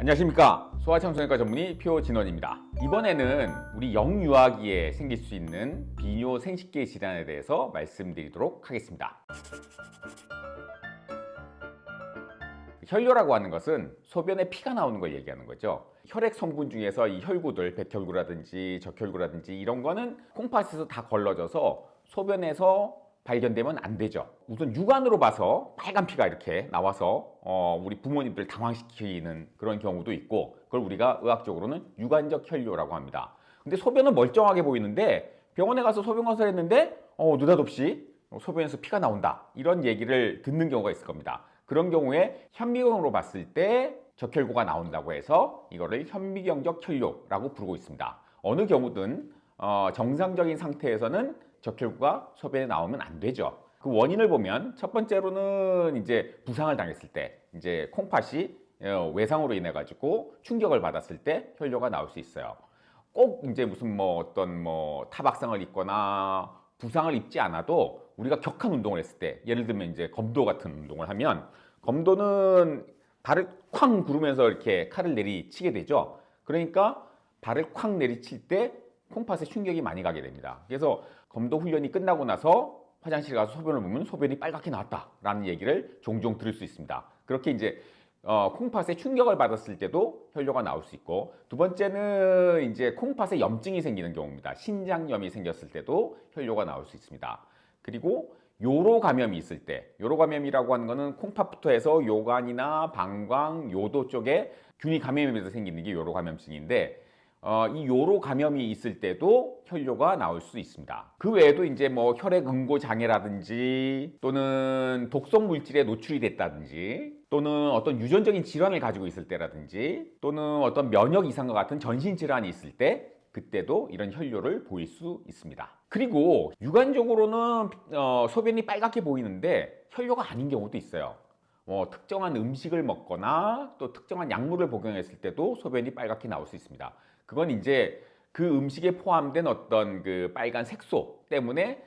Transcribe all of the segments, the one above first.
안녕하십니까, 소아청소년과 전문의 표진원입니다. 이번에는 우리 영유아기에 생길 수 있는 비뇨 생식계 질환에 대해서 말씀드리도록 하겠습니다. 혈뇨라고 하는 것은 소변에 피가 나오는 걸 얘기하는 거죠. 혈액 성분 중에서 이 혈구들, 백혈구라든지 적혈구라든지 이런 거는 콩팥에서 다 걸러져서 소변에서 발견되면 안 되죠. 우선 육안으로 봐서 빨간 피가 이렇게 나와서 우리 부모님들 당황시키는 그런 경우도 있고, 그걸 우리가 의학적으로는 유관적 혈뇨라고 합니다. 근데 소변은 멀쩡하게 보이는데 병원에 가서 소변 검사를 했는데 느닷없이 소변에서 피가 나온다, 이런 얘기를 듣는 경우가 있을 겁니다. 그런 경우에 현미경으로 봤을 때 적혈구가 나온다고 해서 이거를 현미경적 혈뇨라고 부르고 있습니다. 어느 경우든 정상적인 상태에서는 적혈구가 소변에 나오면 안 되죠. 그 원인을 보면 첫 번째로는 이제 부상을 당했을 때, 이제 콩팥이 외상으로 인해 가지고 충격을 받았을 때 혈뇨가 나올 수 있어요. 꼭 이제 무슨 어떤 타박상을 입거나 부상을 입지 않아도 우리가 격한 운동을 했을 때, 예를 들면 이제 검도 같은 운동을 하면, 검도는 발을 쾅 구르면서 이렇게 칼을 내리치게 되죠. 그러니까 발을 쾅 내리칠 때 콩팥에 충격이 많이 가게 됩니다. 그래서 검도 훈련이 끝나고 나서 화장실 가서 소변을 보면 소변이 빨갛게 나왔다라는 얘기를 종종 들을 수 있습니다. 그렇게 이제 콩팥에 충격을 받았을 때도 혈뇨가 나올 수 있고, 두 번째는 이제 콩팥에 염증이 생기는 경우입니다. 신장염이 생겼을 때도 혈뇨가 나올 수 있습니다. 그리고 요로 감염이 있을 때, 요로 감염이라고 하는 거는 콩팥부터 해서 요관이나 방광, 요도 쪽에 균이 감염이 돼서 생기는 게 요로 감염증인데, 이 요로 감염이 있을 때도 혈뇨가 나올 수 있습니다. 그 외에도 이제 혈액 응고 장애라든지, 또는 독성 물질에 노출이 됐다든지, 또는 어떤 유전적인 질환을 가지고 있을 때라든지, 또는 어떤 면역 이상과 같은 전신 질환이 있을 때, 그때도 이런 혈뇨를 보일 수 있습니다. 그리고 육안적으로는 소변이 빨갛게 보이는데 혈뇨가 아닌 경우도 있어요. 특정한 음식을 먹거나 또 특정한 약물을 복용했을 때도 소변이 빨갛게 나올 수 있습니다. 그건 이제 그 음식에 포함된 어떤 그 빨간 색소 때문에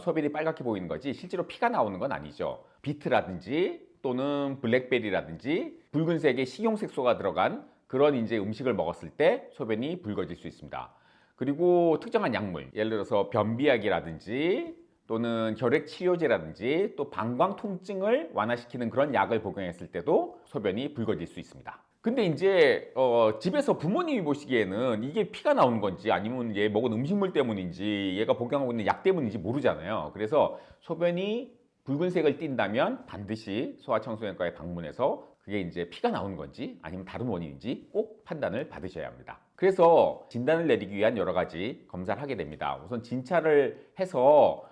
소변이 빨갛게 보이는 거지, 실제로 피가 나오는 건 아니죠. 비트라든지 또는 블랙베리라든지 붉은색의 식용색소가 들어간 그런 이제 음식을 먹었을 때 소변이 붉어질 수 있습니다. 그리고 특정한 약물, 예를 들어서 변비약이라든지 또는 결핵 치료제라든지 또 방광 통증을 완화시키는 그런 약을 복용했을 때도 소변이 붉어질 수 있습니다. 근데 이제 집에서 부모님이 보시기에는 이게 피가 나오는 건지 아니면 얘 먹은 음식물 때문인지 얘가 복용하고 있는 약 때문인지 모르잖아요. 그래서 소변이 붉은색을 띈다면 반드시 소아청소년과에 방문해서 그게 이제 피가 나오는 건지 아니면 다른 원인인지 꼭 판단을 받으셔야 합니다. 그래서 진단을 내리기 위한 여러 가지 검사를 하게 됩니다. 우선 진찰을 해서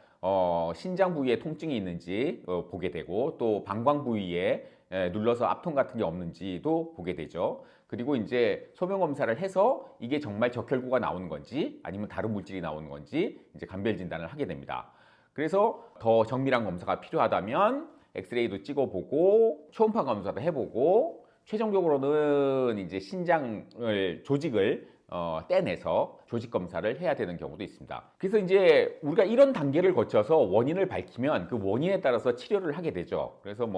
신장 부위에 통증이 있는지 보게 되고, 또 방광 부위에 눌러서 압통 같은 게 없는지도 보게 되죠. 그리고 이제 소변 검사를 해서 이게 정말 적혈구가 나오는 건지 아니면 다른 물질이 나오는 건지 이제 감별 진단을 하게 됩니다. 그래서 더 정밀한 검사가 필요하다면 엑스레이도 찍어보고 초음파 검사도 해보고, 최종적으로는 이제 신장을 조직을 떼내서 조직 검사를 해야 되는 경우도 있습니다. 그래서 이제 우리가 이런 단계를 거쳐서 원인을 밝히면 그 원인에 따라서 치료를 하게 되죠. 그래서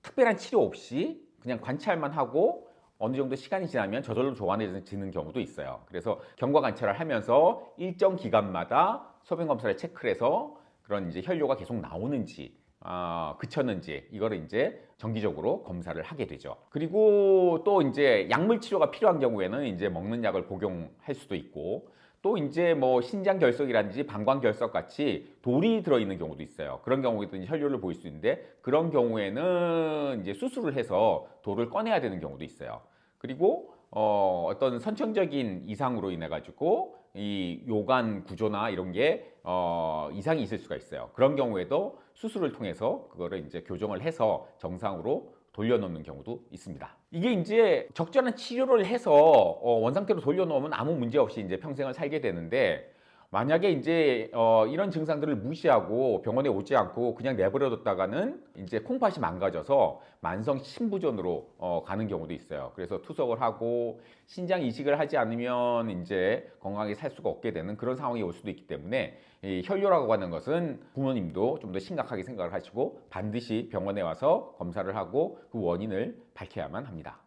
특별한 치료 없이 그냥 관찰만 하고 어느 정도 시간이 지나면 저절로 좋아지는 경우도 있어요. 그래서 경과 관찰을 하면서 일정 기간마다 소변 검사를 체크를 해서 그런 이제 혈뇨가 계속 나오는지 그쳤는지 이거를 이제 정기적으로 검사를 하게 되죠. 그리고 또 이제 약물 치료가 필요한 경우에는 이제 먹는 약을 복용할 수도 있고, 또 이제 신장 결석이라든지 방광 결석 같이 돌이 들어있는 경우도 있어요. 그런 경우에도 혈뇨를 보일 수 있는데, 그런 경우에는 이제 수술을 해서 돌을 꺼내야 되는 경우도 있어요. 그리고 어떤 선천적인 이상으로 인해 가지고 이 요관 구조나 이런 게 이상이 있을 수가 있어요. 그런 경우에도 수술을 통해서 그거를 이제 교정을 해서 정상으로 돌려놓는 경우도 있습니다. 이게 이제 적절한 치료를 해서 원상태로 돌려놓으면 아무 문제 없이 이제 평생을 살게 되는데, 만약에 이제 이런 증상들을 무시하고 병원에 오지 않고 그냥 내버려뒀다가는 이제 콩팥이 망가져서 만성 신부전으로 가는 경우도 있어요. 그래서 투석을 하고 신장 이식을 하지 않으면 이제 건강하게 살 수가 없게 되는 그런 상황이 올 수도 있기 때문에, 이 혈뇨라고 하는 것은 부모님도 좀 더 심각하게 생각을 하시고 반드시 병원에 와서 검사를 하고 그 원인을 밝혀야만 합니다.